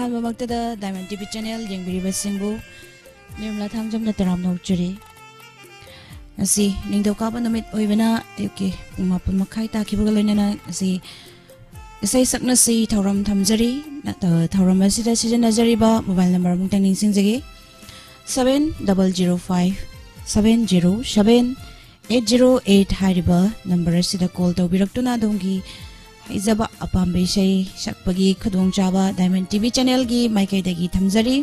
ꯑꯍꯥꯟꯕꯃꯛꯇꯗ diamond TV channel ꯌꯦꯡꯕꯤꯔꯤꯕꯁꯤꯡꯕꯨ Nirmala ꯊꯥꯡꯖꯝꯅ ꯇꯔꯥꯝꯅ ꯑꯣꯛꯆꯔꯤ ꯉꯁꯤ ꯅꯤꯡꯊꯧꯀꯥꯕ ꯅꯨꯃꯤꯠ ꯑꯣꯏꯕꯅ ꯑꯌꯨꯛꯀꯤ ꯄꯨꯡ 7:30 ꯇꯥꯈꯤꯕꯒ ꯂꯣꯏꯅꯅ ꯉꯁꯤ ꯏꯁꯩ ꯁꯛꯅꯁꯤ ꯊꯧꯔꯝ ꯊꯝꯖꯔꯤ ꯊꯧꯔꯝ ꯑꯁꯤꯗ ꯁꯤꯖꯤꯟꯅꯖꯔꯤꯕ ꯃꯣꯕꯥꯏꯜ ꯅꯝꯕꯔ ꯑꯃꯨꯛꯇꯪ ꯅꯤꯡꯁꯤꯡꯖꯒꯦ 7005707808 ꯍꯥꯏꯔꯤꯕ ꯅꯝꯕꯔ ꯑꯁꯤꯗ ꯀꯣꯜ ꯇꯧꯕꯤꯔꯛꯇꯨꯅ ꯑꯗꯣꯝꯒꯤ ꯍꯩꯖꯕ ꯑꯄꯥꯝꯕ ꯏꯁꯩ ꯁꯛꯄꯒꯤ ꯈꯨꯗꯣꯡꯆꯥꯕ ꯗꯥꯏꯃꯟ ꯇꯤꯚꯤ ꯆꯦꯅꯦꯜꯒꯤ ꯃꯥꯏꯀꯩꯗꯒꯤ ꯊꯝꯖꯔꯤ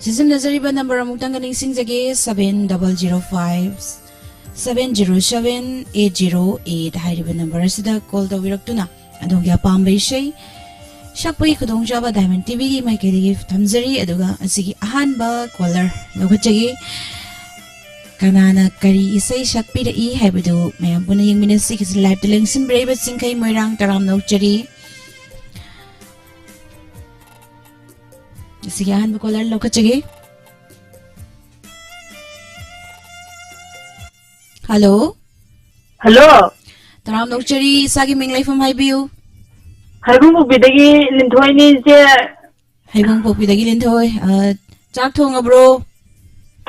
सिजनजरीब नंबर अमुक्तंग निंगसिंगजगे 7005707808 हाइरिब नंबर असिदा कॉल तौबिरक्तुना अदोंगी अपाम्बा इशै शक्पगी खुदोंचाबा डायमंड टीवी की माइकेदगी थमजरी अदुगा असिगी अहानबा कॉलर लौखचगे कनाना करी इशै शक्पिरई हाइबदु मयाम पुना यंगमिनसि किस लाइव टेलिंगसिन ब्रेबा सिंखै मोइरांग तराम नौचरी इसी अहम कॉलर लौकचगे हेलो हेलो तराम नौचरी सागी मिंग लाइफम हाइबियु हाइबुंग पोपीदगी लिंथोइनी जे हाइबुंग पोपीदगी लिंथोय चाक थोंगब्रो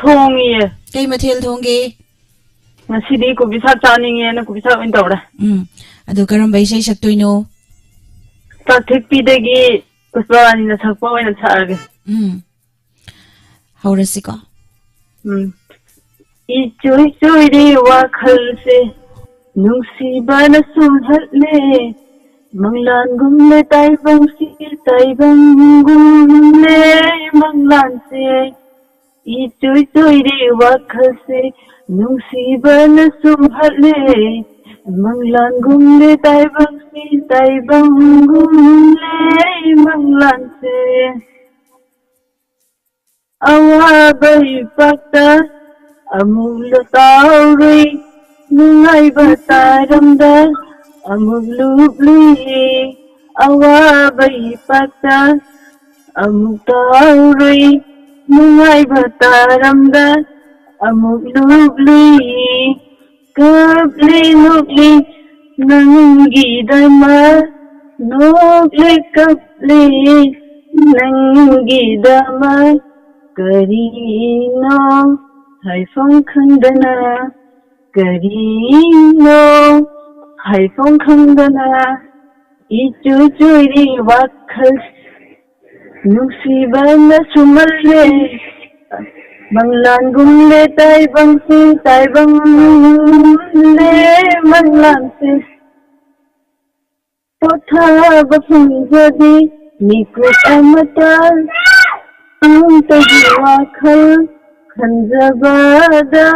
थोंगिए कई मथेल थोंगे ngasidi kubisa chaninge na kubisa oin tawra adu karamba isai saktoino tathik pidagi pusbani na sakpa oina sarage haurasiko ichoi choi ri wakhal se nungsiba na sumhatle manglan gumle tai bang gumle manglan se ichoi choi ri wakhal se nungsiba na sumhatle manglan gumle tai bang gumle manglan se awa bai pakta amul tauri nungai bataramda amul lubli awa bai pakta amul tauri nungai bataramda amul lubli kabli nubli nangi dama nubli kabli nangi dama karino haifong khandana karino haifong khandana ichu churi wakhal nusibana sumalle manglan gumle tai bang le manglan se potha bafung jadi nikut amata tagi wakhal khanjabada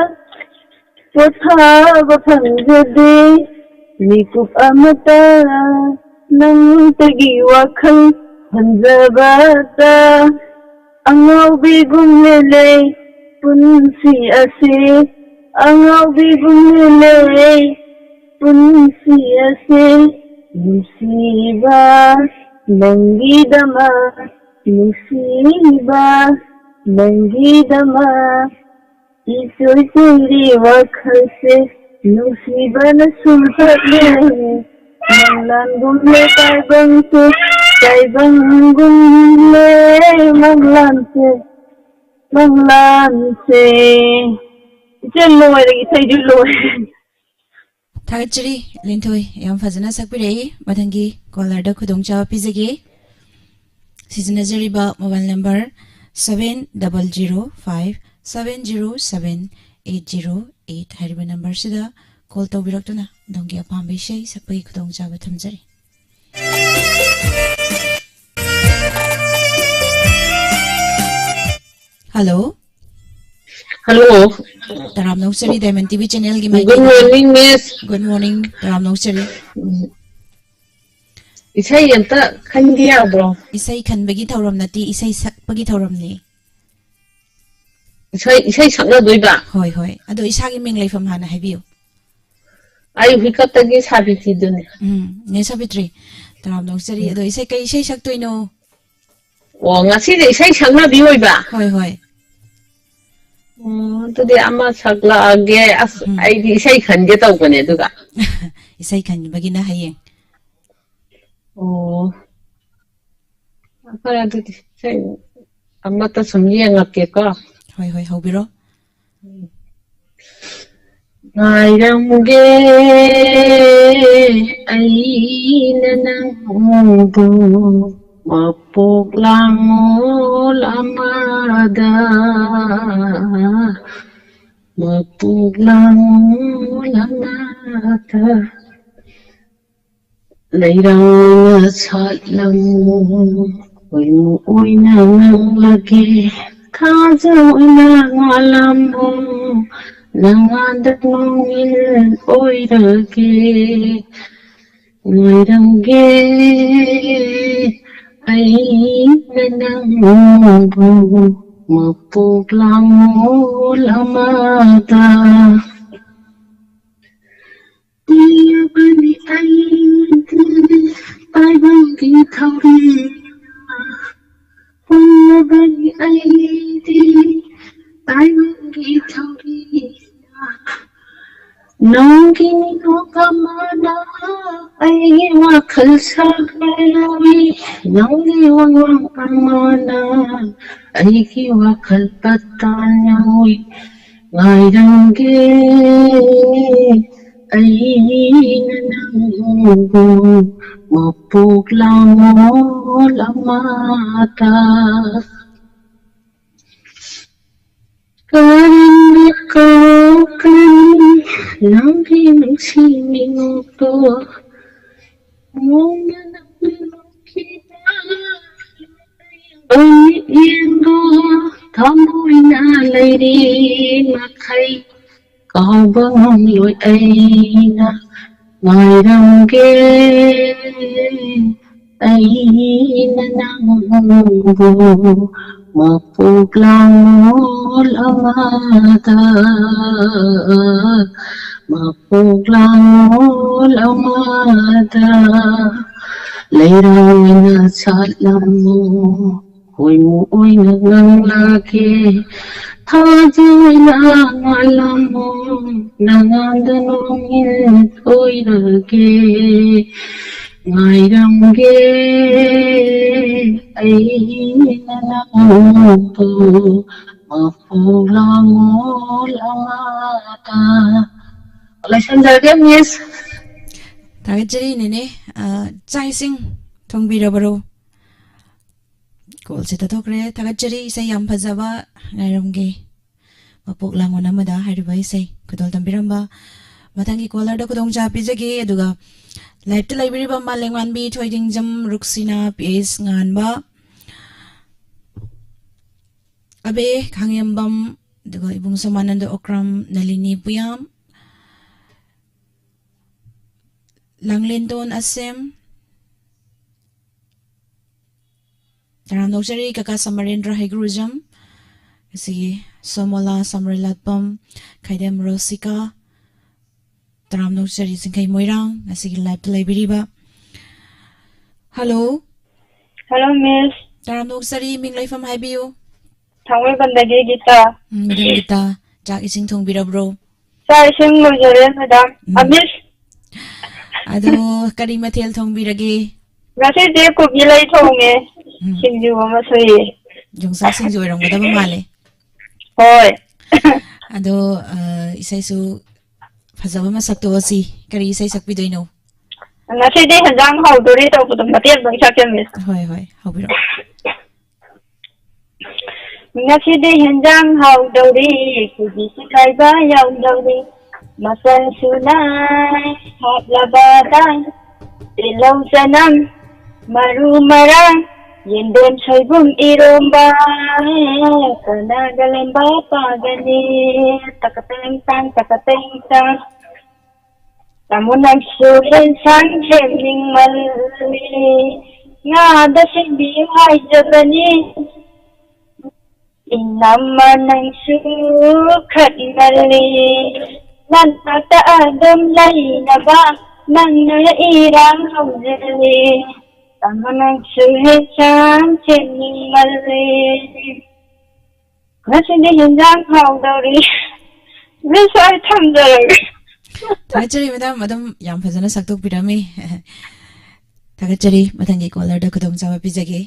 potha bafung jadi nikut amata nang tagi wakhal khanjabada angau bigumle punsi ase angau bigumle punsi ase musiba nangi dama musiba nangi dama ichoi choi wakhal se musiba na sulhatle manglan gumle tai bang gumle manglan se jello ai sai jello थागचरी लिंथोय याम फजना सकपिरई मथंगी caller द खुदोंचा पिजगे सिजनजरीबा मोबाइल नंबर 7005707808 हाइरिबा नंबर सिदा कॉल तौबिरक्तुना दोंगी अपाम्बे शै सकपगी खुदोंचाबा थमजरी हेलो हेलो तराम नौचरी डायमंड टीवी चैनल की good morning miss good morning तराम नौचरी isai yanta khandi yadro isai khanbagi thauram nati isai sakpagi thauramni isai sakna doiba hoi hoi ado isagi ming laifam hana haibiyo ai hikatagi sabiti dune ne sabitri taram nongchari ado isai kai isai saktoino o ngasi de isai sakna bi hoiba hoi hoi तदे अमा सकलागे अस आइदि इसै खनगे तौगने दुगा इसै खन बगिना हाये ओ ꯍꯣꯏ ꯑꯗꯨꯗꯤ ꯑꯃꯠꯇ ꯁꯨꯝ ꯌꯦꯡꯉꯛꯀꯦꯀꯣ. ꯍꯣꯏ ꯍꯣꯏ ꯍꯧꯕꯤꯔꯣ. ꯉꯥꯏꯔꯝꯒꯦ ꯑꯩꯅ ꯅꯪꯕꯨ ꯃꯄꯣꯛ ꯂꯥꯡꯉꯣꯜ ꯑꯃꯗ ꯃꯄꯣꯛ ꯂꯥꯡꯉꯣꯜ ꯑꯃꯗ ꯂꯩꯔꯥꯡꯅ ꯁꯥꯠꯂꯝꯃꯨ ꯈꯣꯏꯃꯨ ꯑꯣꯏꯅ ꯉꯪꯂꯒꯦ ꯊꯥꯖ ꯑꯣꯏꯅ ꯉꯥꯜꯂꯝꯃꯨ ꯅꯉꯥꯟꯗ ꯅꯣꯡꯏꯜ ꯑꯣꯏꯔꯒꯦ ꯉꯥꯏꯔꯝꯒꯦ ꯑꯩꯅ ꯅꯪꯕꯨ ꯃꯄꯣꯛ ꯂꯥꯡꯉꯣꯜ ꯑꯃꯗ ꯄꯤꯕꯅꯤ ꯑꯩꯗꯤ ꯇꯥꯏꯕꯪꯒꯤ ꯊꯧꯔꯤ ꯄꯨꯔꯕꯅꯤ ꯑꯩꯗꯤ ꯇꯥꯏꯕꯪꯒꯤ ꯊꯧꯔꯤ ꯅꯪꯒꯤ ꯃꯤꯅꯣꯛ ꯑꯃꯅ ꯑꯩꯒꯤ ꯋꯥꯈꯜ ꯁꯥꯒꯠꯂꯨꯏ ꯅꯪꯒꯤ ꯋꯥꯉꯥꯡ ꯑꯃꯅ ꯑꯩꯒꯤ ꯋꯥꯈꯜ ꯄꯠꯇꯥꯅꯧꯏ ꯉꯥꯏꯔꯝꯒꯦ ꯑꯩꯅ ꯅꯪꯕꯨ ꯃꯄꯣꯛ ꯂꯥꯡꯉꯣꯜ ꯑꯃꯗ ꯀꯔꯝꯅ ꯀꯥꯎꯒꯅꯤ ꯅꯪꯒꯤ ꯅꯨꯡꯁꯤ ꯃꯤꯅꯣꯛꯇꯣ ꯅꯣꯡꯃ ꯅꯪꯅ ꯅꯣꯛꯈꯤꯕ ꯃꯤꯠꯌꯦꯡꯗꯣ ꯊꯃꯣꯏꯅ ꯂꯩꯔꯤ ꯃꯈꯩ ꯀꯥꯎꯕ ꯉꯝꯂꯣꯏ ꯑꯩꯅ ꯉꯥꯏꯔꯝꯒꯦ ꯑꯩꯅ ꯅꯪꯕꯨ ꯃꯄꯣꯛ ꯂꯥꯡꯉꯣꯜ ꯑꯃꯗ ꯃꯄꯣꯛ ꯂꯥꯡꯉꯣꯜ ꯑꯃꯗ ꯂꯩꯔꯥꯡꯅ ꯁꯥꯠꯂꯝꯃꯨ ꯈꯣꯏꯃꯨ ꯑꯣꯏꯅ ꯉꯪꯂꯒꯦ ꯊꯥꯖ ꯑꯣꯏꯅ ꯉꯥꯜꯂꯝꯃꯨ ꯅꯉꯥꯟꯗ ꯅꯣꯡꯏꯜ ꯑꯣꯏꯔꯒꯦ ꯉꯥꯏꯔꯝꯒꯦ ꯑꯩꯅ ꯅꯪꯕꯨ ꯃꯄꯣꯛ ꯂꯥꯡꯉꯣꯜ ꯑꯃꯗ. ꯂꯣꯏꯁꯤꯟꯖꯔꯒꯦ ꯃꯤꯁ. ꯊꯥꯒꯠꯆꯔꯤ ꯅꯦꯅꯦ. ꯆꯥꯛ ꯏꯁꯤꯡ ꯊꯣꯡꯕꯤꯔꯕꯔꯣ? ꯀꯣꯜꯁꯦ ꯇꯠꯊꯣꯛꯈ꯭ꯔꯦ. ꯊꯥꯒꯠꯆꯔꯤ. ꯏꯁꯩ ꯌꯥꯝ ꯐꯖꯕ ꯉꯥꯏꯔꯝꯒꯦ ꯃꯄꯣꯛ ꯂꯥꯡꯉꯣꯜ ꯑꯃꯗ ꯍꯥꯏꯔꯤꯕ ꯏꯁꯩ ꯈꯨꯗꯣꯜ ꯇꯝꯕꯤꯔꯝꯕ ꯃꯊꯪꯒꯤ ꯀꯣꯂꯔꯗ ꯈꯨꯗꯣꯡꯆꯥꯕ ꯄꯤꯖꯒꯦ. ꯑꯗꯨꯒ ꯂꯥꯏꯞꯇ ꯂꯩꯕꯤꯔꯤꯕ ꯃꯥꯂꯦꯡꯃꯥꯟꯕꯤ ꯊꯣꯏꯗꯤꯡꯖꯝ ꯔꯨꯛꯁꯤꯅꯥ ꯄꯤꯑꯦꯁ ꯉꯥꯟꯕ ꯑꯕꯦ ꯈꯥꯡꯉꯦꯝꯕꯝ ꯑꯗꯨꯒ ꯏꯕꯨꯡ ꯁꯣꯃꯥꯅꯟꯗ ꯑꯣꯀ꯭ꯔꯝ ꯅꯂꯤꯅꯤ ꯄꯨꯌꯥꯝ ꯂꯥꯡꯂꯦꯟꯇꯣꯟ ꯑꯁꯦꯝ ꯇꯔꯥꯝ ꯅꯣꯛꯆꯔꯤ ꯀꯀꯥ ꯁꯃꯔꯦꯟꯗ꯭ꯔ ꯍꯩꯒ꯭ꯔꯨꯖꯝ ꯑꯁꯤꯒꯤ ꯁꯣꯃꯣꯂꯥ ꯁꯃꯔꯂꯥꯠꯄꯝ ꯈꯥꯏꯗꯦꯝ ꯔꯣꯁꯤꯀꯥ ꯇꯔꯥꯝ ꯅꯣꯛꯆꯔꯤ ꯆꯤꯡꯈꯩ ꯃꯣꯏꯔꯥꯡ ꯑꯁꯤꯒꯤ ꯂꯥꯏꯞꯇ ꯂꯩꯕꯤꯔꯤꯕ. ꯍꯜꯂꯣ. ꯍꯜꯂꯣ ꯃꯤꯁ. ꯇꯔꯥꯝ ꯅꯣꯛꯆꯔꯤ. ꯃꯤꯡ ꯂꯩꯐꯝ ꯍꯥꯏꯕꯤꯌꯨ. ꯊꯥꯡꯃꯩꯕꯟꯗꯒꯤ ꯒꯤꯇꯥ. Madam guitar. ꯆꯥꯛ ꯏꯁꯤꯡ ꯊꯣꯡꯕꯤꯔꯕ꯭ꯔꯣ? ꯆꯥꯛ ꯏꯁꯤꯡ ꯂꯣꯏꯖꯔꯦ ꯃꯦꯗꯥꯝ. ꯃꯤꯁ. ꯑꯗꯣ ꯀꯔꯤ ꯃꯊꯦꯜ ꯊꯣꯡꯕꯤꯔꯒꯦ? ꯉꯁꯤꯗꯤ ꯀꯣꯕꯤ ꯂꯩ ꯊꯣꯡꯉꯦ. ꯁꯤꯡꯖꯨ ꯑꯃ ꯁꯨꯏ. ꯌꯣꯡꯆꯥꯛ ꯁꯤꯡꯖꯨ ꯑꯣꯏꯔꯝꯒꯗꯕ ꯃꯥꯜꯂꯦ. ꯍꯣꯏ. ꯑꯗꯣ ꯏꯁꯩꯁꯨ ꯐꯖꯕ ꯑꯃ ꯁꯛꯇꯣꯛꯑꯁꯤ. ꯀꯔꯤ ꯏꯁꯩ ꯁꯛꯄꯤꯗꯣꯏꯅꯣ? ꯉꯁꯤꯗꯤ ꯍꯦꯟꯖꯥꯡ ꯍꯥꯎꯗꯣꯔꯤ ꯇꯧꯕꯗꯣ ꯃꯇꯦꯛ ꯑꯃꯇꯪ ꯁꯛꯀꯦ ꯃꯤꯁ. ꯍꯣꯏ ꯍꯣꯏ ꯍꯧꯕꯤꯔꯛꯑꯣ. ꯉꯁꯤꯗꯤ ꯍꯦꯟꯖꯥꯡ ꯍꯥꯎꯗꯧꯔꯤ ꯀꯨꯕꯤ ꯆꯤꯛꯈꯥꯏꯕ ꯌꯥꯎꯗꯧꯔꯤ ꯃꯆꯜ ꯁꯨꯅ ꯍꯥꯞꯂꯕꯗ ꯇꯤꯜꯍꯧ ꯆꯅꯝ ꯃꯔꯨ ꯃꯔꯥꯡ ꯌꯦꯟꯗꯦꯝ ꯁꯣꯏꯕꯨꯝ ꯏꯔꯣꯝꯕ ꯀꯅꯥꯒꯂꯦꯝꯕ ꯄꯥꯒꯅꯤ ꯇꯀꯇꯦꯡ ꯇꯥꯡ ꯇꯥꯃꯣ ꯅꯪꯁꯨ ꯍꯦꯟꯁꯥꯡ ꯁꯦꯝꯅꯤꯡꯃꯜꯂꯤ ꯉꯥꯗ ꯁꯦꯝꯕꯤꯌꯨ ꯍꯥꯏꯖꯕꯅꯤ ꯏꯅꯝꯃ ꯅꯪꯁꯨ ꯈꯠꯃꯜꯂꯤ ꯅꯅꯥꯛꯇ ꯑꯗꯨꯝ ꯂꯩꯅꯕ ꯅꯪꯅ ꯏꯔꯥꯡ ꯍꯧꯖꯤꯜꯂꯤ ꯇꯥꯃꯣ ꯅꯪꯁꯨ ꯍꯦꯟꯁꯥꯡ ꯁꯦꯝꯅꯤꯡꯃꯜꯂꯤ. ꯉꯁꯤꯗꯤ ꯍꯦꯟꯖꯥꯡ ꯍꯥꯎꯗꯧꯔꯤ. ꯃꯤꯁ ꯑꯩ ꯊꯝꯖꯔꯒꯦ. ꯊꯥꯒꯠꯆꯔꯤ ꯃꯦꯗꯥꯝ. ꯑꯗꯨꯝ ꯌꯥꯝ ꯐꯖꯅ ꯁꯛꯇꯣꯛꯄꯤꯔꯝꯃꯤ. ꯊꯥꯒꯠꯆꯔꯤ. ꯃꯊꯪꯒꯤ ꯀꯣꯂꯔꯗ ꯈꯨꯗꯣꯡꯆꯥꯕ ꯄꯤꯖꯒꯦ.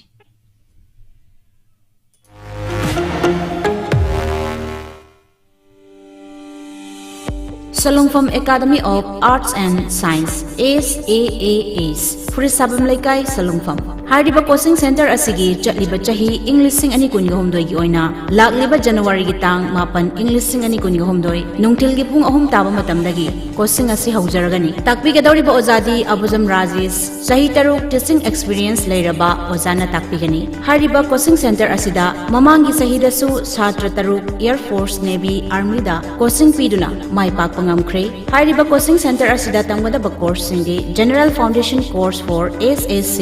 Salungfam Academy of Arts and Science SAAS Furit Sabam Laikai Salungfam Hariba Coaching Center asigi chatliba chahi English sing ani kun homdoi gi oina lagliba January gi tang mapan English sing ani kun homdoi nungtil gi pung ahum taba matam dagi coaching asi haujaragani takpi ga dawri ba ozadi Abuzam Rajesh chahi taruk teaching experience leiraba ozana takpi gani hariba coaching center asida mamangi sahida su chhatra taruk Air Force Navy Army da coaching piduna mai pak pangamkhre hariba coaching center asida tamgada ba course singi General Foundation course for SSC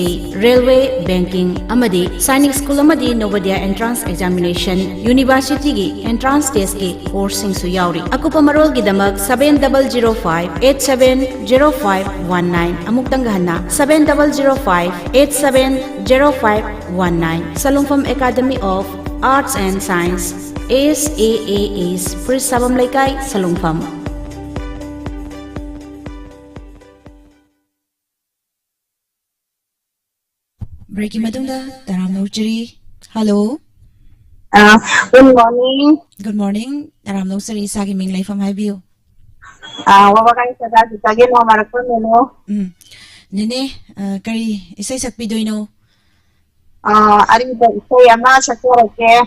Railway Banking amadi Sainik School amadi Novodaya Entrance Examination University gi Entrance Test gi course sing su yauri akupa marol gi damak 7005870519 amuk tanggahna 7005870519 Salungfam Academy of Arts and Science SAAS Furit Sabam Laikai Salungfam Breaking Madunda, Taram Nochari. Hello. Good morning. Good morning. Taram Nochari, Sagi Ming Life from Highview. Wawakai sa dati tagi mo marakon no. Nene, kari isay sakpi doy no. Ari ba isay ama sa koreke.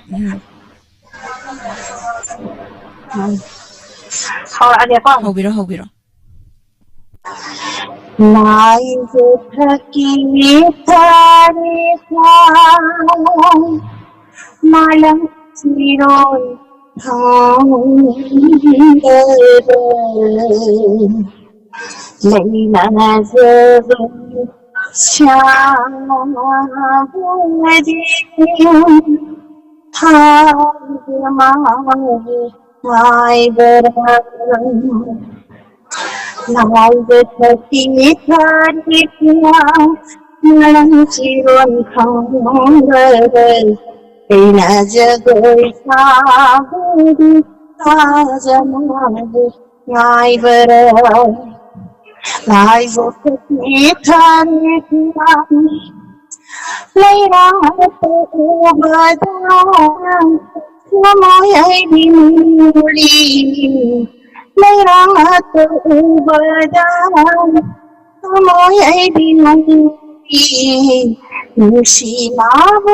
Ani ako. Hobiro. Life thaki thare malang siron Leila nazarun shamadi thai baran Life thaki thare malang siron Ina jagoy sabudi tajamadi ngai bara Life thaki thare Leila to ubadam namoy ay binuli Leila to ubadam namoy ay binuli Nusilaw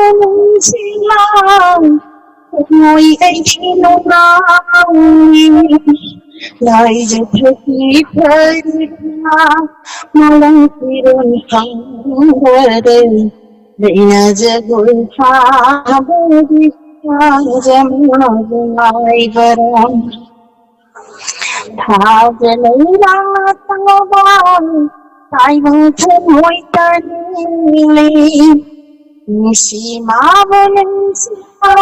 Amoy ay sinungawi Lai jathitan Malang siron hangare Leina jagoy sabudi Tajamay baram Leila tawang Tay bang thamoy tanili Si mawalan siya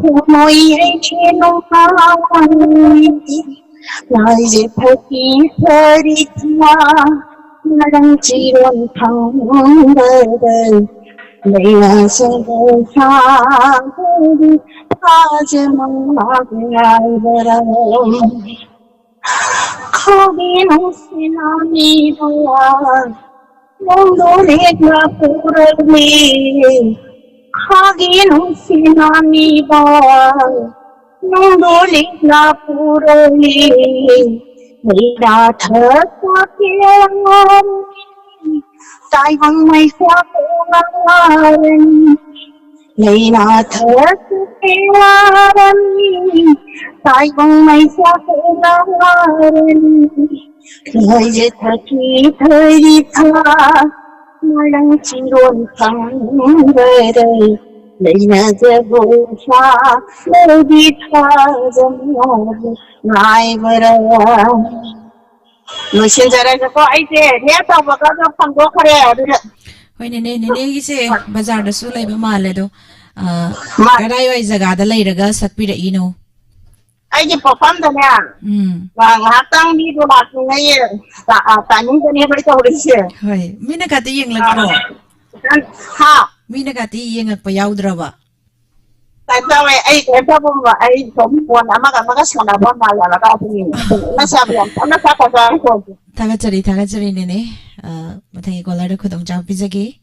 Thamoy ay sinungawi Lai thaki sarita Malang siron hangare Leila jagoy sabudi Tajamay baram Kagin sinami bayan Mundulit na purami Kagin sinami bayan Mundulit na purami Nilathat sa kilangan Taibang may sakungaran Nilathat sa kilangan Taibang may sakungaran Lai thaki tharita malang siron hangare Leina jagoy sabudi tajamay ngai bara Nusin jara ko ai je ne ta ba ka phangdo khare adu Hoy nene gise bazar da su laiba male do karai wai jaga da lairaga sakpi da ino Ai di pofam da ne ngatang di do lat ngai ta ning ne bari ka uri se Hoy mina ka ti yeng lagro ha mina ka ti yeng ak pa yaudra ta we ai ke ta bom ba ai som pon ama ka sana bon ma ya la ka ti na sa biam na sa ka ko Tagachari nene mathangi caller da khudong chaw pizagi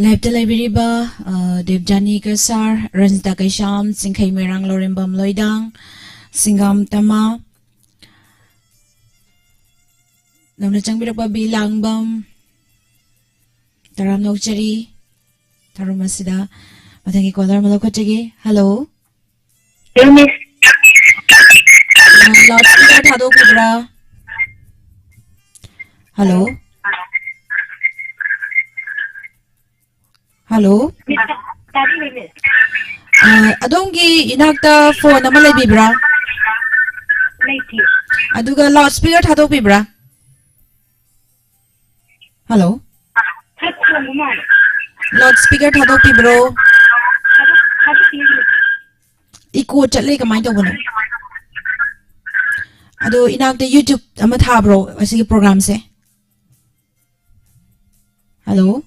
Live ta laibiriba Devjani Kasar, Ranjita Kaisham, Singkai Merang Lorimbam Loidang, Singam Tama, Namna Changbirapa Bilangbam, Taram Nokchari, Tarumasida, Matangi Kolar Malokotagi, hello. Miss. Loudspeaker Thado Kubra. Hello. Hello. Adongi inakta phone nama lai bibra. Aduga loudspeaker thado bibra. Hello. Loudspeaker thado bibro. Echo chatle kamai to bono. Ado inakta YouTube ama tha bro asigi program se. Hello.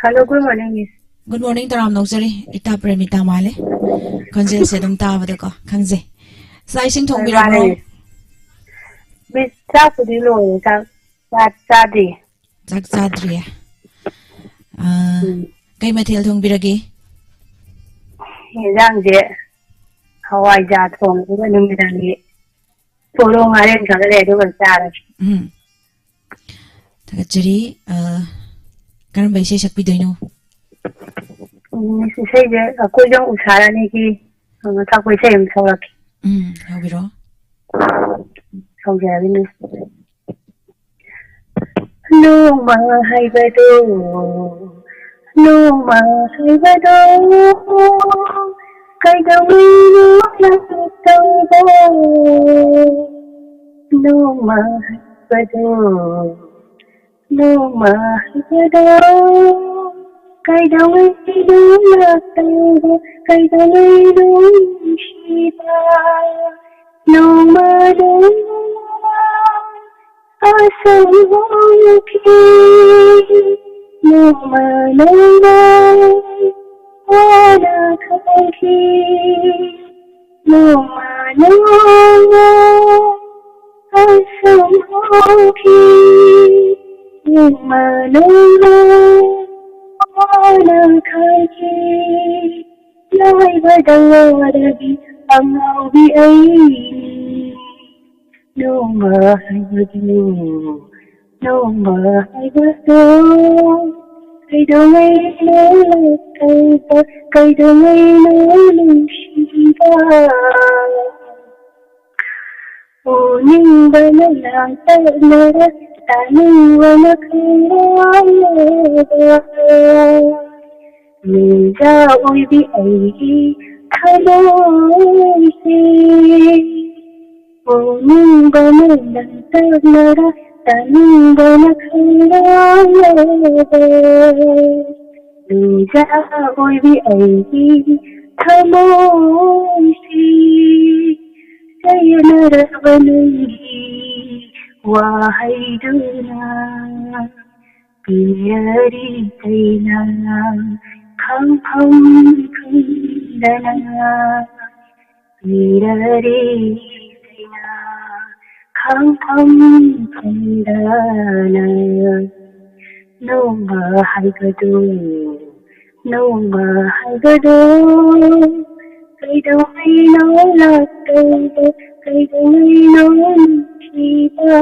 Hello, good morning, Miss. Good morning, Taram Noksari. Ita Premita Male. Konjil se dum ta wada ko khangje. Sai sing thong bira bro. Miss, cha su di lo cha di. Jak sadri. Kai mathil thong biragi. Yang je hawai ja thong ko num dang ni. Solo ngaren ka le do ban cha ra. Tagajari karam bai se sakpi doino. Miss sai je ko jong usara ni ki ta ko sai am saura ki. How biro? Sau giờ đi Miss. Nung mà hay về đâu, nung mà hay về đâu, cái đâu nó nằm trong đâu, nung mà hay về đâu, nung mà hay về đâu, cái đâu nó là đâu, cái đâu nó chỉ ta, nung mà đâu asal mungkin nama ada kaki nama asal mungkin nama ada kaki lai berada di angau bi ai. No mà hay vượt dù, no mà hay vượt đâu, cây đâu ngay nó là cây đâu ngay nó lưng chi ta. Ô nhưng bởi nó làm ta nỡ, ta nhưng bởi nó không nỡ. Mình ra ôi vì ấy thay đổi gì. Ô nhưng bởi nó làm ta nỡ, ta nhưng bởi nó không nỡ. Mình ra ôi vì ấy thay đổi gì. Sayonara banangi wahaiduna piyari kaina khampam khandana piyari kaina khampam khandana noma haigadu cây đâu hay nó là cây đâu hay nó chỉ ta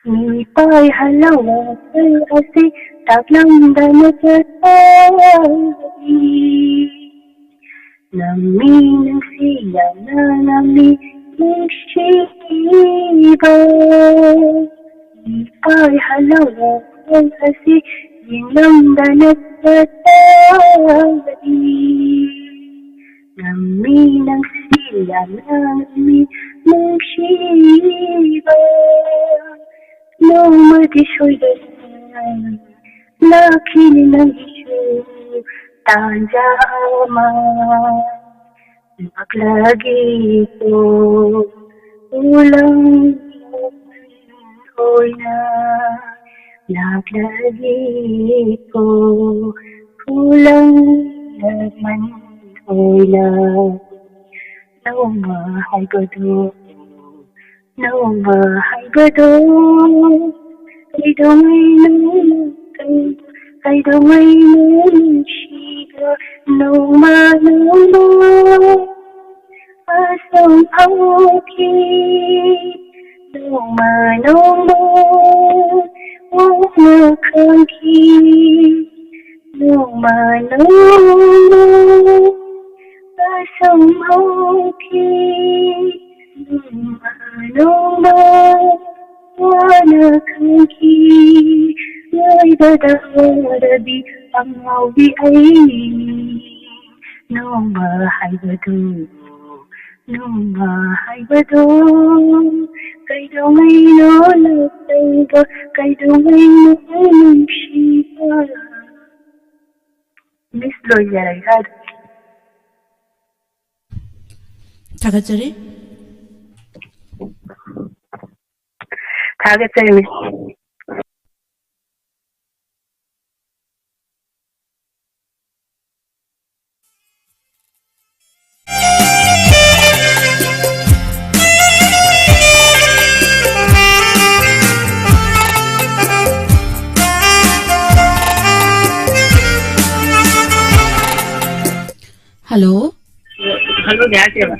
người tôi hay lâu là cây asi tạc lâm đã mất chết nằm mi nâng si ya na mi ꯅꯨꯡꯁꯤꯕ ꯄꯥꯏꯍꯜꯂꯒ ꯑꯁꯤ ꯌꯦꯡꯂꯝꯗꯅ ꯆꯠꯇꯕꯗꯤ ꯉꯝꯃꯤ ꯅꯪꯁꯤꯌꯥ ꯉꯝꯃꯤ ꯅꯨꯡꯁꯤꯕ ꯅꯣꯡꯃꯗꯤ ꯁꯣꯏꯗꯅ ꯂꯥꯛꯈꯤꯅꯤ ꯅꯪꯒꯤꯁꯨ ꯇꯥꯟꯖꯥ ꯑꯃ ꯂꯥꯛꯂꯒꯦꯀꯣ ꯎꯂꯪ ꯑꯣꯏꯅ ꯂꯥꯛꯂꯒꯦꯀꯣ ꯎꯂꯪ ꯂꯃꯟ ꯑꯣꯏꯅ ꯅꯣꯡꯃ ꯍꯥꯏꯕꯗꯨ ꯅꯣꯡꯃ ꯍꯥꯏꯕꯗꯨ ꯀꯩꯗꯧꯉꯩꯅꯣ ꯅꯨꯡꯁꯤꯕ ꯅꯣꯡꯃ ꯑꯁꯨꯝ ꯍꯧꯈꯤ ꯅꯣꯡꯃ ꯋꯥꯅ ꯈꯪꯈꯤ ꯅꯣꯡꯃ ꯑꯁꯨꯝ ꯍꯧꯈꯤ ꯅꯣꯡꯃ ꯋꯥꯅ ꯈꯪꯈꯤ ꯂꯣꯏꯕꯗ ꯋꯥꯔꯕꯤ ꯑꯉꯥꯎꯕꯤ ꯑꯩꯅꯤ ꯅꯣꯡꯃ ꯍꯥꯏꯕꯗꯨ ꯀꯩꯗꯧꯉꯩꯅꯣ ꯂꯥꯛꯇꯧꯕ ꯀꯩꯗꯧꯉꯩꯅꯣ ꯅꯨꯡꯁꯤꯕ ꯃꯤꯁ ꯂꯣꯏꯖꯔꯒ ꯊꯥꯒꯠꯆꯔꯤ. ꯊꯥꯒꯠꯆꯔꯤ ꯃꯤꯁ. Hello. Hello, Nyateva.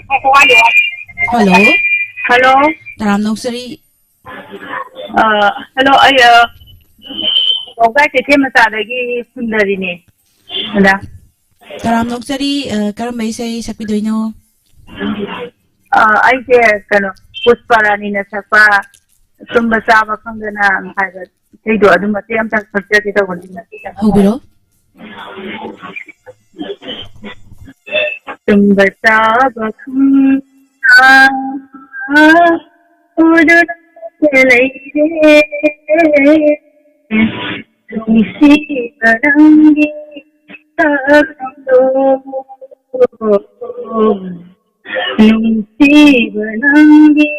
Hello. Hello. Taram Noksari. Hello, Oga Tete Masadagi Sundarini. Taram Noksari, Karamay say Sapidoino. I say, Pusparani Nasapa, Sumbasava Kangana, they do Adumatam Project. Hobiro. Sumbasava Barangi Banangi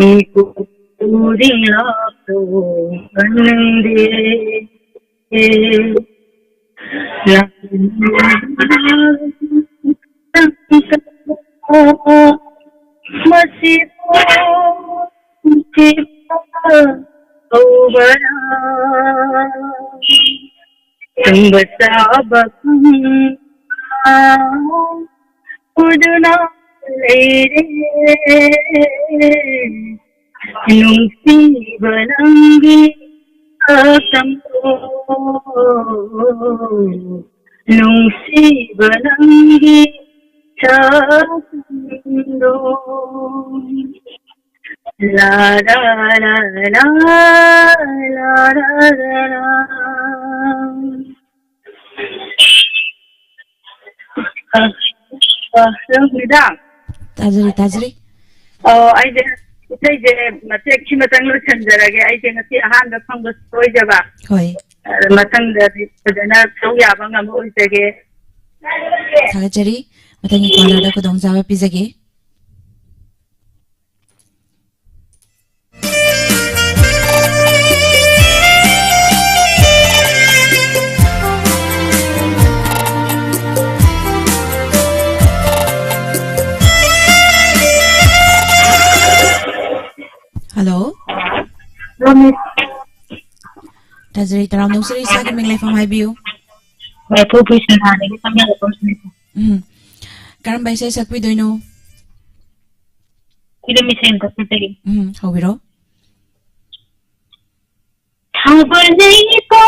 Iku Uriyato Banande Masibo Ovara Sumbasabakam Uduna Leire Nungsi Banangi Asampo Nungsi Banangi Chando La la la la la la la. Tajri. I say Matek Chimatang Chandarage, I think a hand of Congress Projava. Hoi. Matang the General Soyabanga Moisege. Tajri. Matangi Kola Kodong Zawa Pizage. Hello. Tajri Taram Noksari sa kaming life from Highview. My profession having some other person. Karambay say Sapidoino. Kilometer the Hobiro. Habanay po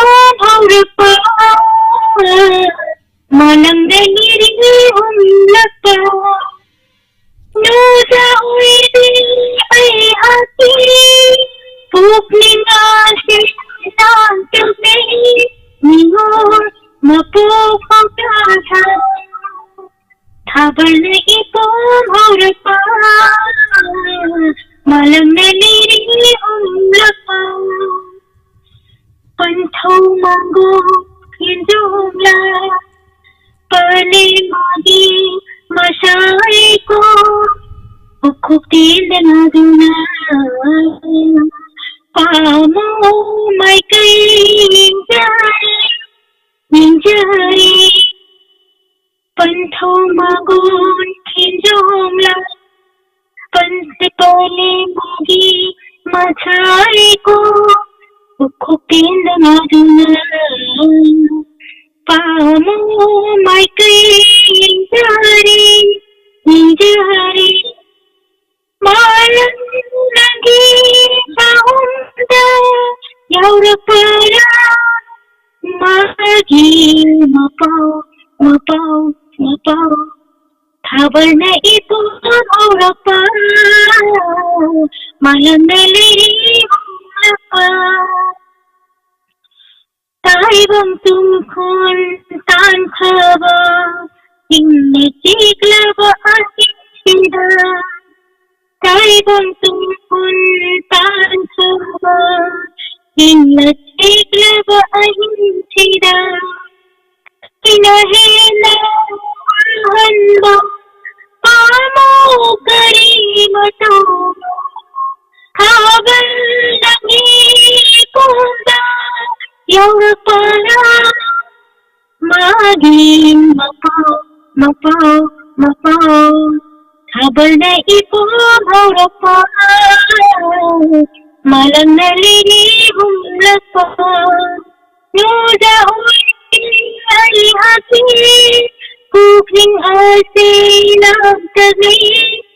Manang Deniring humlaka nuda uidi ay hati pukning asin ng gabi ningon mapupagkata habang naipong oras pa malang nalirihumlaka panthau mango hindumla pale magi masai ko ukuk din na duna pamo mai kai ninjari panthau mango hindumla panse pale magi masai ko ukuk din na duna pamo mai kai ninjari malam lagi saunda yaurapara magi mapau thabar na ipo aurapa malam naliri humlapa taibang tungkol tan khaba inne tiklaba asida taibang tungkol tan khaba inne tiklaba asida inahela hanba pamo karimato habang langi kunda yaurapara maging mapau habang naipong oras malang nalilihumlaka nuda ay hati kuking asin ang gabi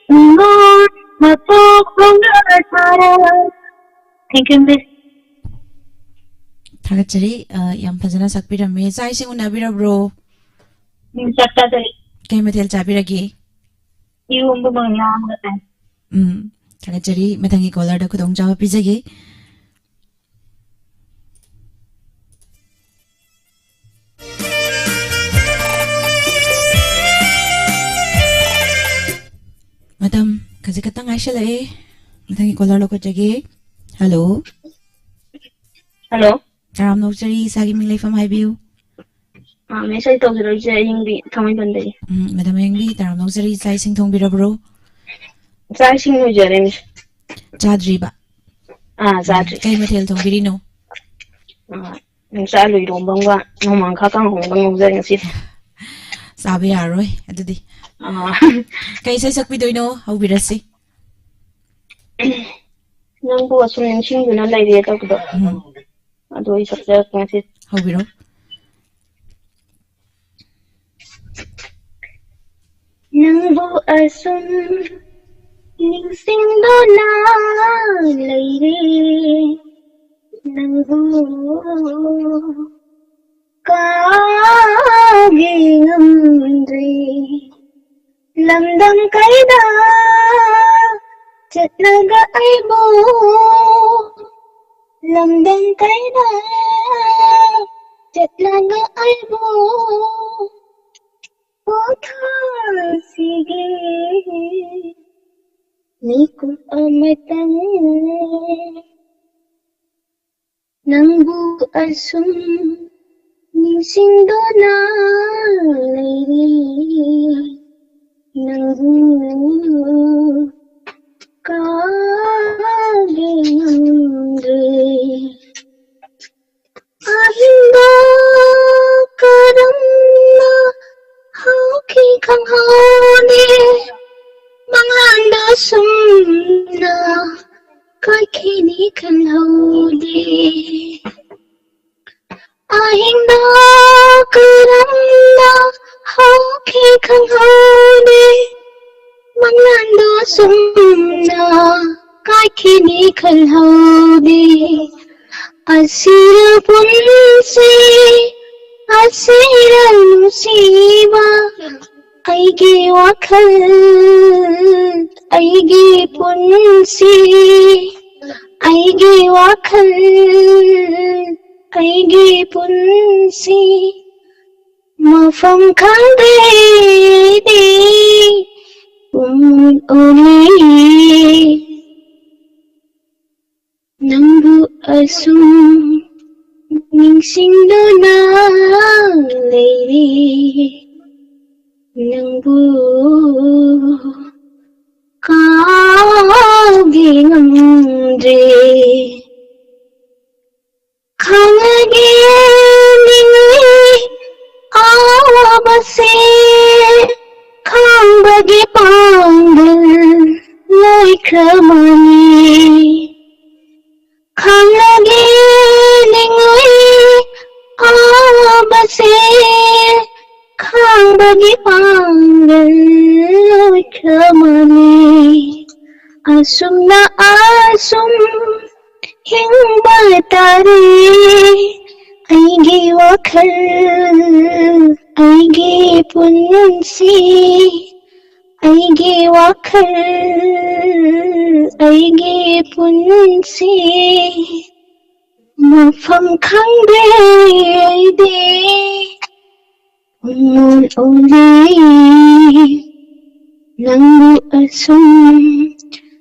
ngon mapukong asara. Thank you, Miss. Thagachari yam phajana sakpirame chai sing unabirabro Sakta-dari. kai mathel chabiragi Iumbu mangyam gatan. thagachari mathangi caller da khudong jawa pijagi madam kaji katang aisha lai mathangi caller lo ko jagi hello Hello. taram nokchari sagi minglai fam haibiu Message tawjiroi yingbi thamai bandai. madam yengbi taram nokchari chai sing thong birabro Chai sing lojare miss. chadri ba Zadri. kai mathel thong birino Chai loi rombangwa nomang kha kang hong bang lojare ngasi. sabe yaroi adudi kai sai sakpidoino haubirasi Nangbu asum ningsing duna laire takdo. Ado I sakja ngasi. haubiro Nangbu asum ningsing duna laire nangbu kagingamdre lamdam kaida chatlaga aibo lamdam kaida chatlaga aibo sige niku amatang nangbu asum ningsing dona lairi nangbu kagingamdre ahinda karamna hauki kang haune manganda sumna kakini kan haudi ahinda karamna hauki kang haune manganda sumna kakini kan haudi asira punsi asira musiba ꯑꯩꯒꯤ ꯋꯥꯈꯜ ꯑꯩꯒꯤ ꯄꯨꯟꯁꯤ ꯑꯩꯒꯤ ꯋꯥꯈꯜ ꯑꯩꯒꯤ ꯄꯨꯟꯁꯤ ꯃꯐꯝ ꯈꯪꯗꯦ ꯑꯩꯗꯤ ꯎꯔꯤ ꯅꯪꯕꯨ ꯑꯁꯨꯝ ꯅꯤꯡꯁꯤꯡꯗꯨꯅ ꯂꯩꯔꯤ ꯅꯪꯕꯨ ꯀꯥꯎꯕ ꯉꯝꯗ꯭ꯔꯦ ꯈꯪꯂꯒꯦ ꯅꯤꯡꯂꯤ ꯑꯋꯥꯕꯁꯦ ꯈꯥꯡꯕꯒꯤ ꯄꯥꯡꯒꯜ ꯂꯣꯏꯈ꯭ꯔꯃꯅꯤ ꯈꯪꯂꯒꯦ ꯅꯤꯡꯂꯤ ꯑꯋꯥꯕꯁꯦ ꯈꯥꯡꯕꯒꯤ ꯄꯥꯡꯒꯜ ꯂꯣꯏꯈ꯭ꯔꯃꯅꯤ ꯑꯁꯨꯝꯅ ꯑꯁꯨꯝ ꯍꯤꯡꯕ ꯇꯥꯔꯦ ꯑꯩꯒꯤ ꯋꯥꯈꯜ ꯑꯩꯒꯤ ꯄꯨꯟꯁꯤ ꯑꯩꯒꯤ ꯋꯥꯈꯜ ꯑꯩꯒꯤ ꯄꯨꯟꯁꯤ ꯃꯐꯝ ꯈꯪꯗ꯭ꯔꯦ ꯑꯩꯗꯤ ꯎꯔꯤ ꯅꯪꯕꯨ ꯑꯁꯨꯝ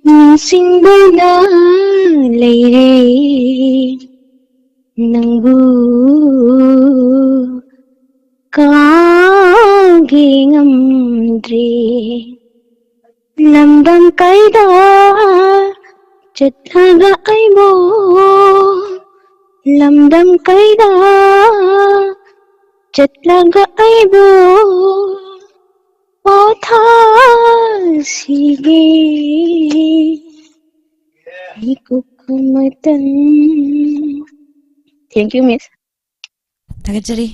ꯅꯤꯡꯁꯤꯡꯗꯨꯅ ꯂꯩꯔꯦ ꯅꯪꯕꯨ ꯀꯥꯎꯕ ꯉꯝꯗ꯭ꯔꯦ ꯂꯝꯗꯝ ꯀꯩꯗ ꯆꯠꯂꯒ ꯑꯩꯕꯨ ꯂꯝꯗꯝ ꯀꯩꯗ ꯆꯠꯂꯒ ꯑꯩꯕꯨ ꯄꯣꯊꯥꯁꯤꯒꯦ Thank you, Miss. Thagachari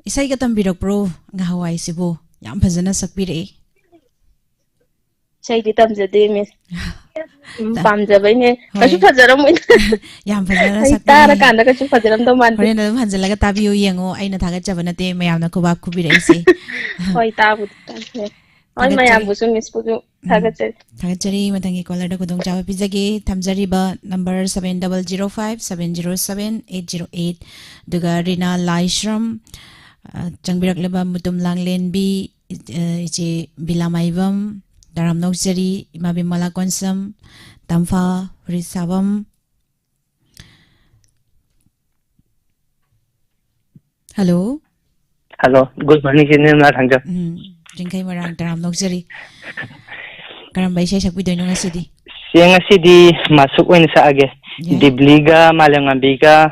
isai ka tambirapro ngahawai sibo yam phajana sakpirei Say the thumbs a day, Miss. Pamjabane. Kachu Fajaram with yam phajana Tara sakpirei Kanda Kachu Fajaram the man. horen adum hanjalaga tabiyo yengo aina thagachabanate mayamna khubak khubirei se Hoi Tabu. All my ambusu Miss Pudu. Thagachari matangi caller da kudong chawa pizage thamjari ba number 7005707808 duga Rina Laishram changbirak leba mutum langlen bi ichi bilamaivam daram nokjari imabi mala konsam tamfa risabam hello good morning sinin na thangja ringkai marang daram nokjari karam bai sai sakbi doino ngasidi sidi masuk oin sa age dibliga malangambiga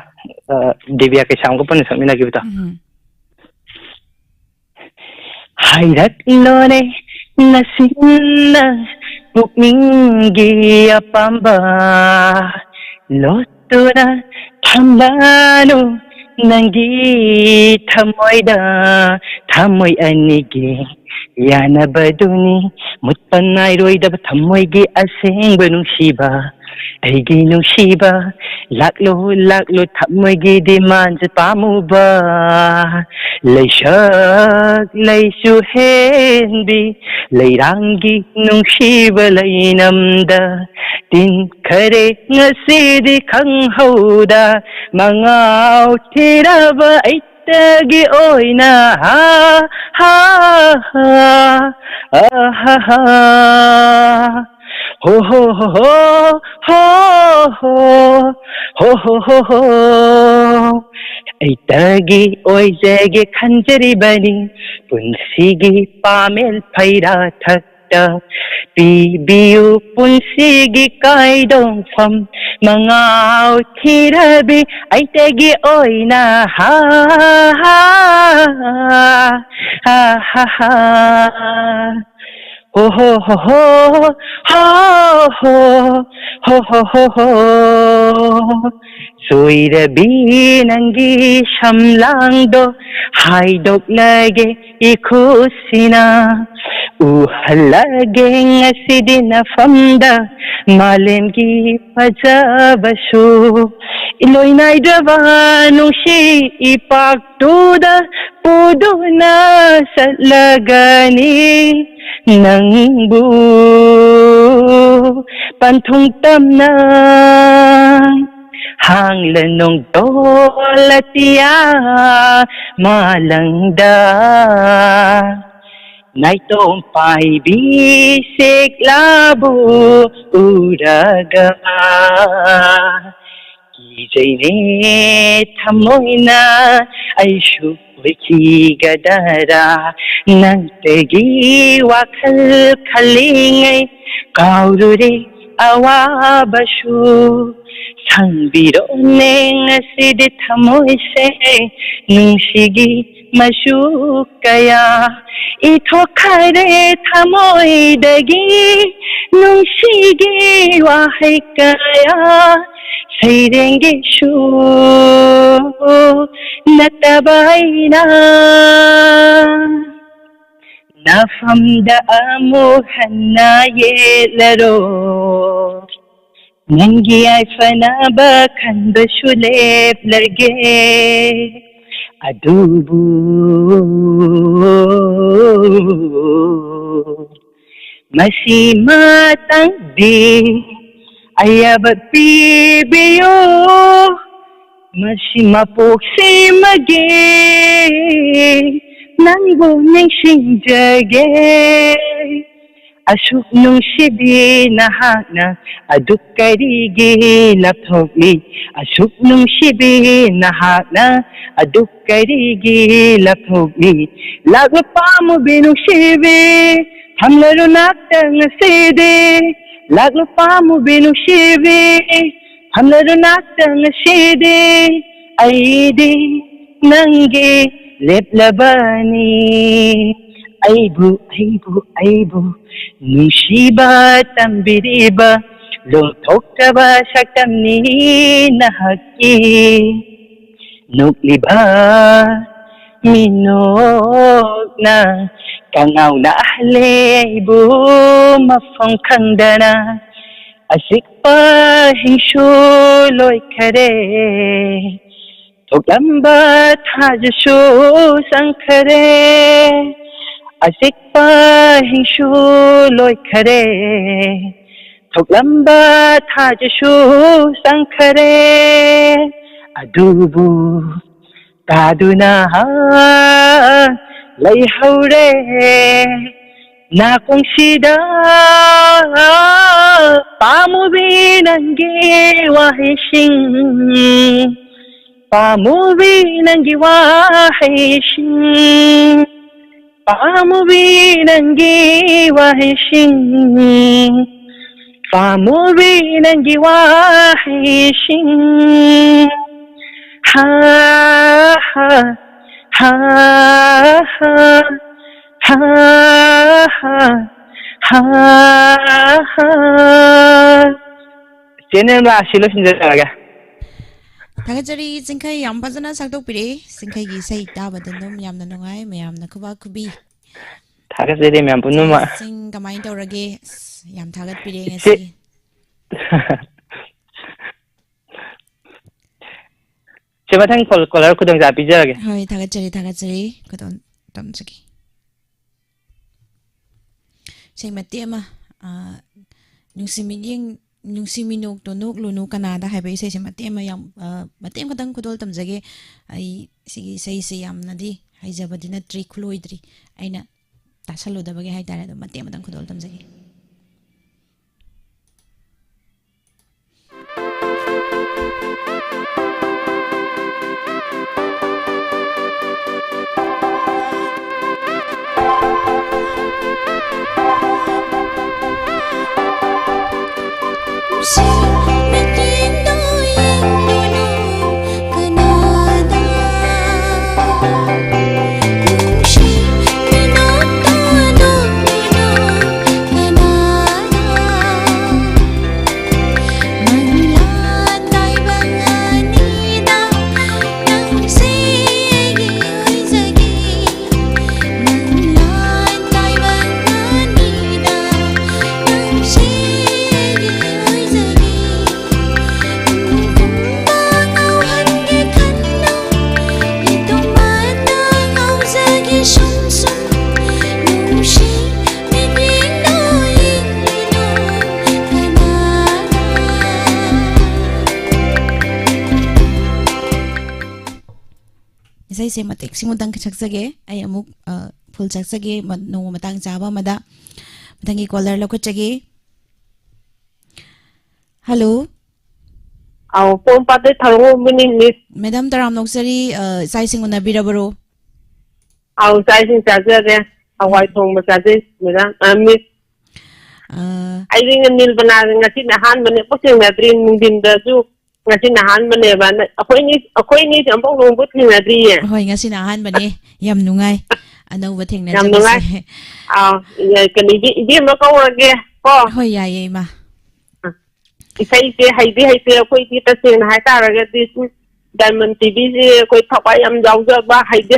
divya ke sam ko pon samina gibta hairat lone nasinna bukningi apamba lotuna thamlanu nangi thamoida thamoi anigi yanabaduni mutpanai roidaba thamoigi asengba nungsiba aigi nungsiba laklo thamoigi diman pamuba leishak leisu henbi leirangi nungsiba leinamda tin khare ngasidi khanghauda mangau thiraba tagi oina ha ho ho ho ho ai tagi oi jage khanjari bani punsigi pamel phaira thakta pibiu punsigi kaidong pham mangau thirabi ai tagi oina ha ho ho ho ho soirabi nangi shamlangdo haidok lage ikhusina ꯎꯍꯜꯂꯒꯦ ꯉꯁꯤꯗꯤ ꯅꯐꯝꯗ ꯃꯥꯂꯦꯝꯒꯤ ꯐꯖꯕꯁꯨ ꯏꯂꯣꯏ ꯅꯥꯏꯗ꯭ꯔꯕ ꯅꯨꯡꯁꯤ ꯏꯄꯥꯛꯇꯨꯗ ꯄꯨꯗꯨꯅ ꯆꯠꯂꯒꯅꯤ ꯅꯪꯕꯨ ꯄꯟꯊꯨꯡ ꯇꯝꯅ ꯍꯥꯡꯂ ꯅꯣꯡꯗꯣꯜ ꯃꯥꯂꯪꯗ naitong paibisik labo uraga kijay ne thamoy na ay shukigadara nang tegi wakal kalingay kaururi awabasu sangbiro ne ngasidy thamoy se nungsigi masukaya ithokare thamoydagi nungsigi wahay kaya sairenge shu natabay na nafamda amuhan na yelaro nangi ay fanaba kanbashu leplarge adubu masimatang di ayaba pibiyo masimapuksi magi nangguning singjage asuk nung sibi nahana aduk karigi lapthokmi asuk nung sibi nahana aduk karigi lapthokmi lagpa mo binung sibi hamlaro naktang sidi lagpa mo binung sibi hamlaro naktang sidi aidi nangi leplabani aibu nushiba tambiriba luthoktaba saktamni nahaki nukliba minokna kangaw na aibu mafong kangdana asikpa hingsuloy kare thokdamba thajasu sangkare asikpa hingsu loy khare thoklamba thajasu sangkhare adubu taduna leihaure nakungsida pamubi nangi wahising pamubi nangi wahising pamubi nangi wahising pamubi nangi wahising ha ha ha ha ha ha ha channel ma silo sinjaraga Thagachari Singkhai yam fazana sakdokpire Singkhai gi sai tabadandum yamna nungai mayamna khuba khubi thagachari myam punuma sing kamai tawrage yam thagatpire ngasi Sebatang kolar kudang japi jarage hoi thagachari kudon tamsaki sei matema nungsiminok to nok lunu kanada haiba isai se matema yam matem kadang kudol tamjage ai sigi sei se yamnadi haijabadi na tri khloidri aina tasaludabage haitare do matem kadang kudol tamjage Hãy subscribe cho kênh Ghiền Mì Gõ để không bỏ lỡ isai se matek simutang sakjage ai amuk full sakjage no matang jaba mada matangi caller lokachage. Hello. Phone pate tharo minute. Madam Taram Noksari, sizing on a birabro. Sizing charger, Hawaii Tong Massages, Madam. Miss. I think a nil banana in the hand when it pushing that dream in the zoo. In the hand when a coinage and bone putting a dream. Hoing us in a hand, Bane, Yam Nungai. I know what thing that can you give a go again? Oh, Hoyama. Isai hay koi kita sen hai ta ra ga ti Diamond TV koi thapa yam jaw ja ba hay ja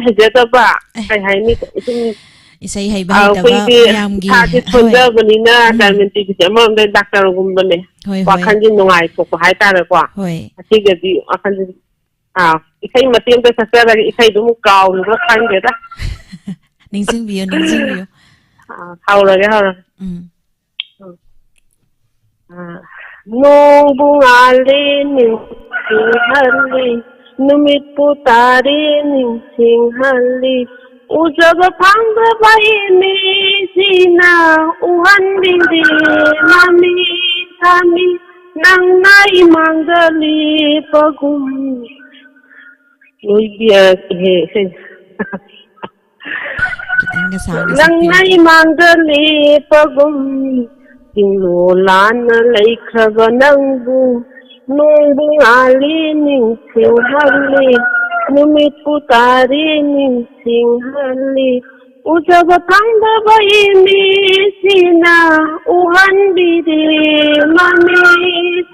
ba hay ni Isai hay ba ta ba yam gi ha ti phun da bani na Diamond TV se ma de doctor gum bane wa khan ji nungai ko hai ta ra kwa hoi ti ga di wa khan ji isai ma tim ta sa ra isai du mu kaw lu khan ge da ningsing bio hau ra Nung bungali ning singhali, numit putari ning singhali, ujaga pangga baini sina, uhan dindi mami kami, nang nai manggali pagum. Lui biar nang nai manggali pagum. Lo lan lấy khờ nâng bu nung bu ali ning sing hali numit putari ning sing hali ujaga pangda baini sina uhan bidi mami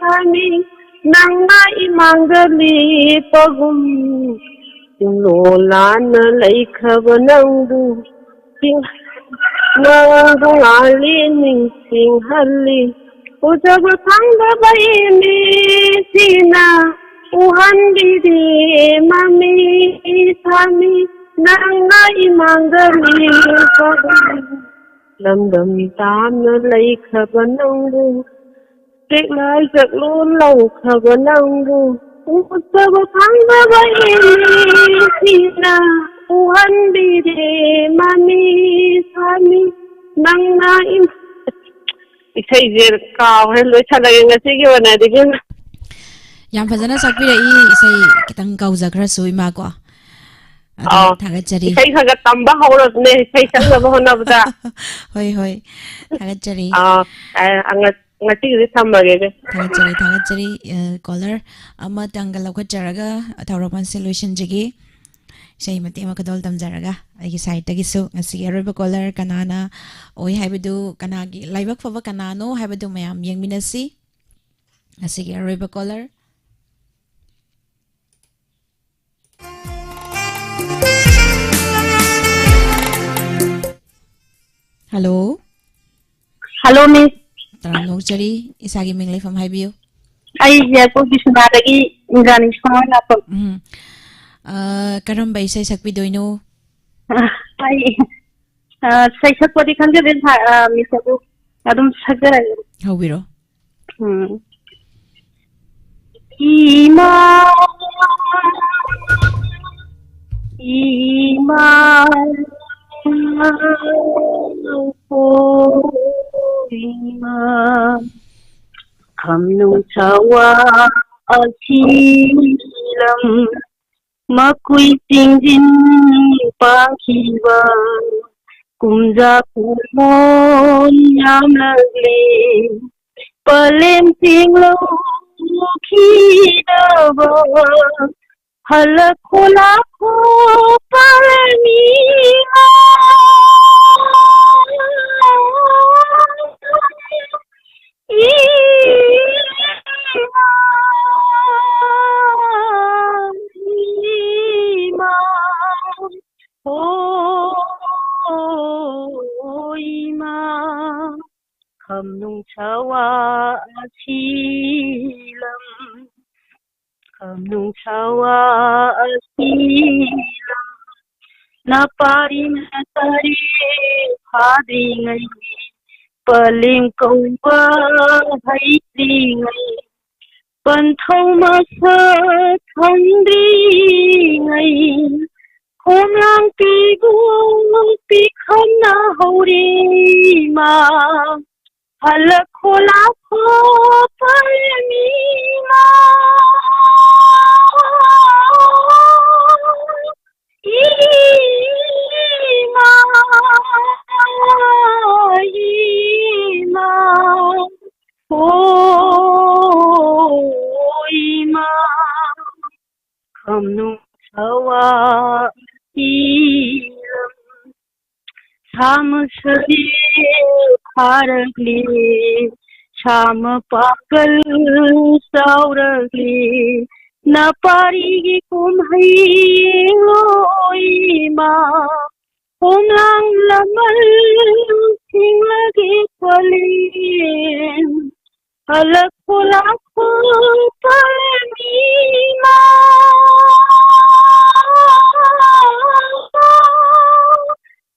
sami nang nai manggali pagum lo lan lấy khờ nâng bu Nung bungali ning sing hali ujaga pangda baini sina uhan didi mami sami nang nai manggali lam dam tam na lai khabanang bu tek lai jak lu lâu khabanang bu ujaga pangda baini sina uhan didi mami sami nang naim isai jer kaw he lo chalage ngasi gi wana digin yam fazana sakpira I isai kitang kauza khra sui ma ko thagachari isai khaga tamba hawrat ne isai changa bahona bada hoi thagachari angat ngati ri thamage ge thagachari caller ama tangal lokacharaga thawrapan solution jigi Say Matima Kadol Damzaraga, I decide Tagisu, and see a river color, Kanana, or Habidu, Kanagi, Livak for Kanano, Habidu Mayam, Young Minasi, a see a river color. Hello, Miss. Tarano Chari, Isagi Mingley from Hibio. I go Bishnadagi, Ingani Sona. Karamba isay sakbidoino. Ay, say sakpati kanja din Miss Abu. Adum sagara. How biro? Ima Kamnu Tawa Akilam Makui Tingjin Pakiwa Kumza Kumon Yamlagli Palem Tinglo Kidava Halakula Ko Paranima Kamnung Chawa Asilam Kamnung Chawa Asilam Naparin Hatari Hadingai Paling Kauba Haidingai Panthau Masa Thandringai 홈랑 삐고 삐ଖ나 호리마 할라콜라코 팔미마 이마 이마 오이마 검눈사와 이름 사무스리 파르글리 샤무 पागल साउरगली न पारिगी कुम्हई ओइमा होमलांग लमल सिंग लगे पलीन अलग लाखो पलमीमा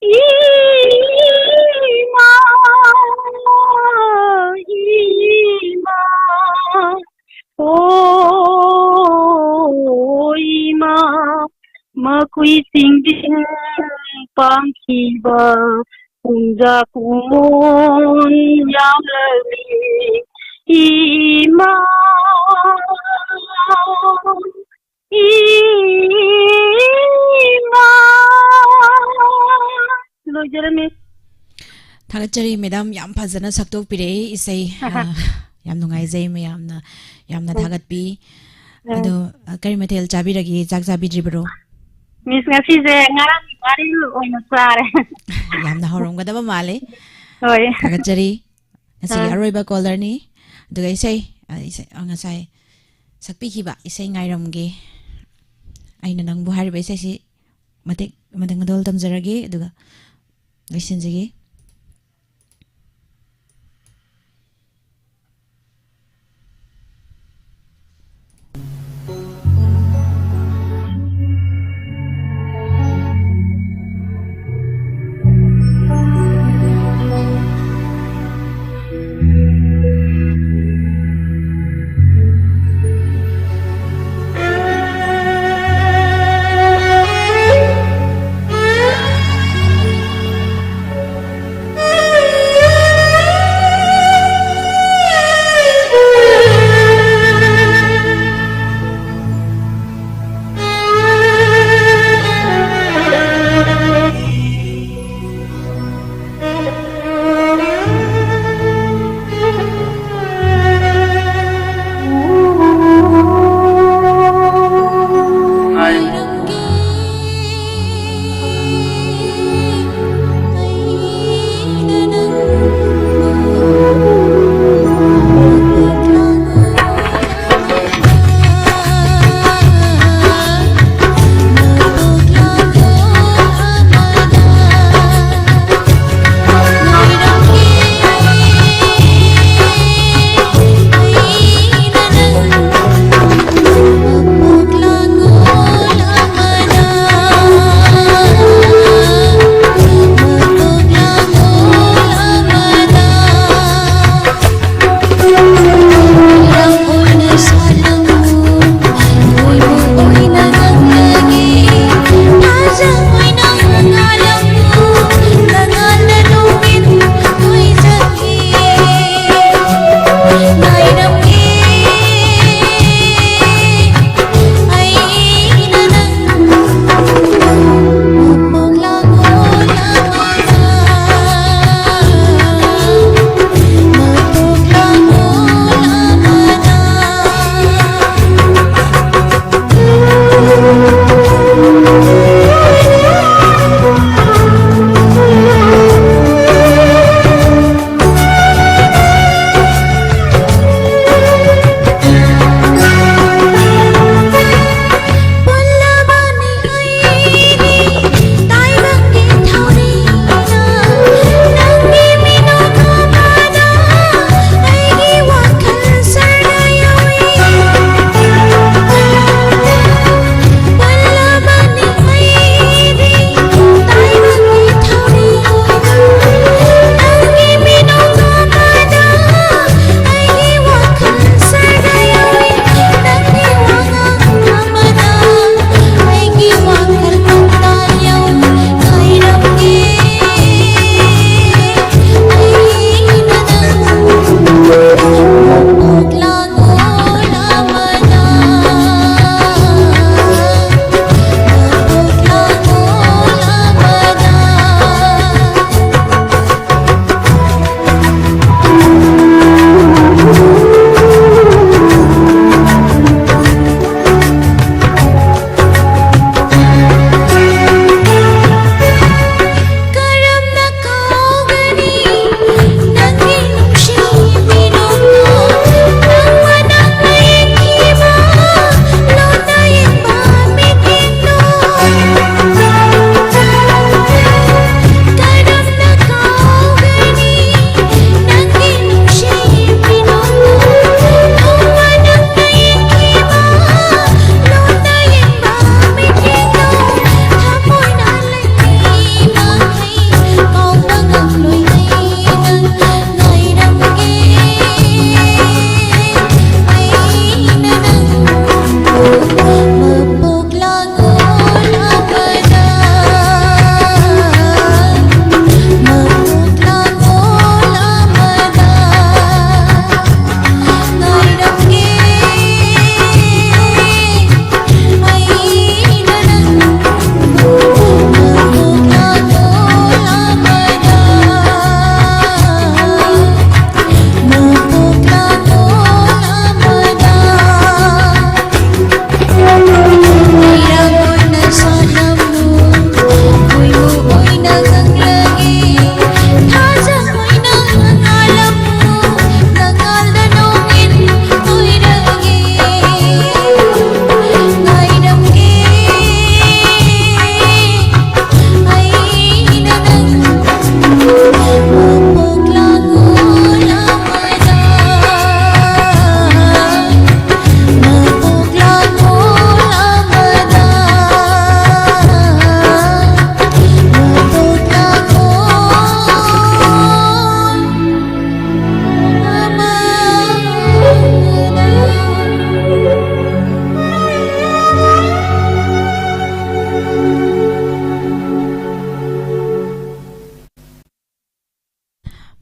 Ima, Ima, oh Ima, makui singding pangkiba, unja kumon yang lagi, Ima, Ima. Jeremy. Thagachaри madam yam phajana saktok pire isai yam nungai jai me yamna thagat pi ado kari mathel chabiragi chak chabidribro Miss ngasi je ngarang ngari oina sare. yamna horomgadaba male Hoi. thagachari ngasi aroiba caller ni aduga isai ngasai sakpi hiba isai ngairamge aina nangbu hariba isai si matek madang dol tamjarage aduga Listen,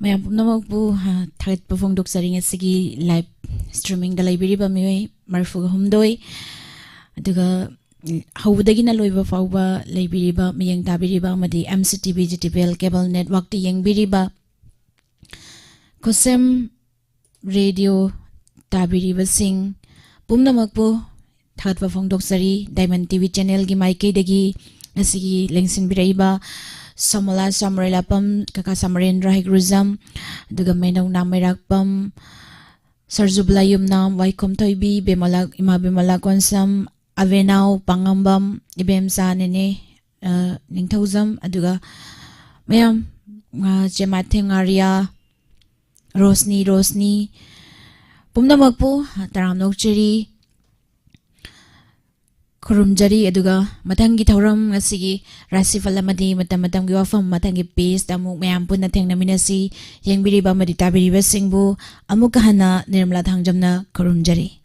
mayam pumnamakpu thagatpa phongdoksari ngasigi live streaming da laibiriba mioi marfuga humdoi aduga hawdagina loiba fawba laibiriba miyang tabiriba amadi MCTV GTPL cable network ti yengbiriba kosem radio tabiriba sing pumnamakpu thagatpa phongdoksari Diamond TV channel gi maike dagi asigi lengsin biraiba Samala Samarelapam Kaka Samarendra Higruzam Duga Menau Namirakpam Sarzublayum Nam Vaikom Toibi Bemalak Ima Bemala Konsam Avenau Pangambam Ibem Sanene Ningthauzam Aduga Mayam Jematheng Arya Rosni Pumnamakpu Taramnokcheri Kurumjari aduga matangi thauram ngasigi rasifal amadi matam gi wafam matangi page tamu mayam punna thengnaminasi yengbiriba madi tabiriba singbu amuka hana nirmala thangjamna kurumjari